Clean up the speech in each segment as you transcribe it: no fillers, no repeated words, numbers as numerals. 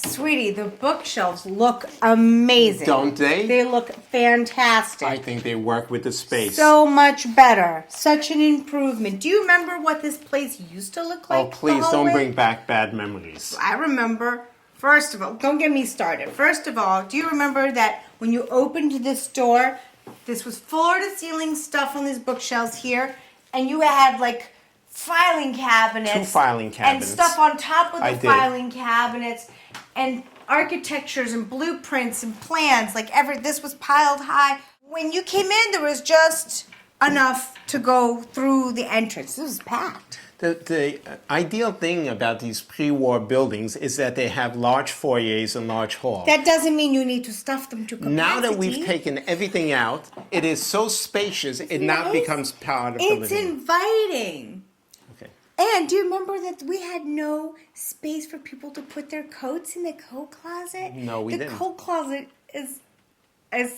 Sweetie, the bookshelves look amazing. Don't they? They look fantastic. I think they work with the space. So much better. Such an improvement. Do you remember what this place used to look like? Oh, please don't bring back bad memories. I remember. First of all, don't get me started. First of all, do you remember that when you opened this door, this was floor-to-ceiling stuff on these bookshelves here, and you had like filing cabinets. 2 filing cabinets. And stuff on top of the I did. filing cabinets, and architectures and blueprints and plans. This was piled high. When you came in, there was just enough to go through the entrance. This was packed. The ideal thing about these pre-war buildings is that they have large foyers and large halls. That doesn't mean you need to stuff them to capacity. Now that we've taken everything out, it is so spacious, it now becomes part of the living room. It's inviting. Okay. And do you remember that we had no space for people to put their coats in the coat closet? No, we didn't. The coat closet is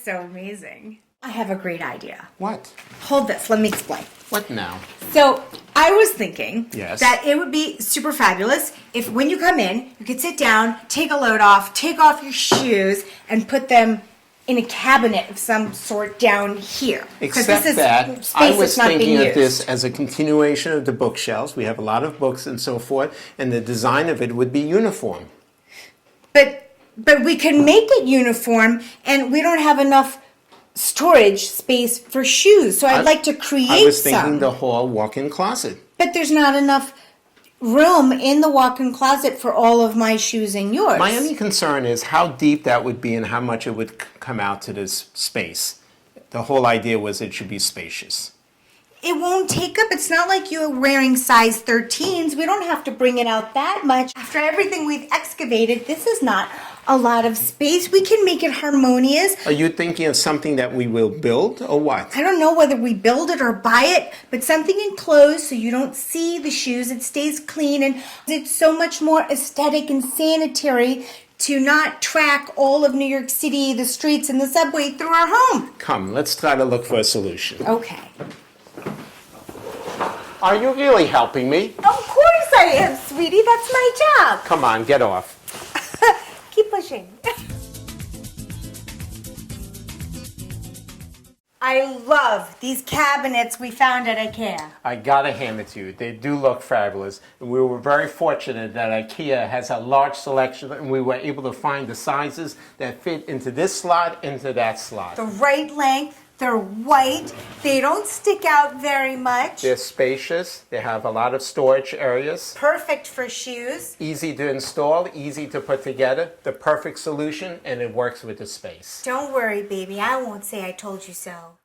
so amazing. I have a great idea. What? Hold this, let me explain. What now? So I was thinking Yes. that it would be super fabulous if when you come in, you could sit down, take a load off, take off your shoes, and put them in a cabinet of some sort down here. 'Cause Except this is that space I that's was not thinking being of used. this as a continuation of the bookshelves. We have a lot of books and so forth, and the design of it would be uniform. But we can make it uniform, and we don't have enough storage space for shoes. So I'd like to create some. I was thinking the hall walk-in closet. But there's not enough room in the walk-in closet for all of my shoes and yours. My only concern is how deep that would be and how much it would come out to this space. The whole idea was it should be spacious. It won't take up. It's not like you're wearing size 13s. We don't have to bring it out that much. After everything we've excavated, this is not a lot of space. We can make it harmonious. Are you thinking of something that we will build or what? I don't know whether we build it or buy it, but something enclosed so you don't see the shoes. It stays clean, and it's so much more aesthetic and sanitary to not track all of New York City, the streets, and the subway through our home. Come, let's try to look for a solution. Okay. Are you really helping me? Of course I am, sweetie. That's my job. Come on, get off. Keep pushing. I love these cabinets we found at IKEA. I gotta hand it to you. They do look fabulous. We were very fortunate that IKEA has a large selection and we were able to find the sizes that fit into this slot, into that slot. The right length, they're white, they don't stick out very much. They're spacious. They have a lot of storage areas. Perfect for shoes. Easy to install, easy to put together. The perfect solution, and it works with the space. Don't worry, baby, I won't say I told you so.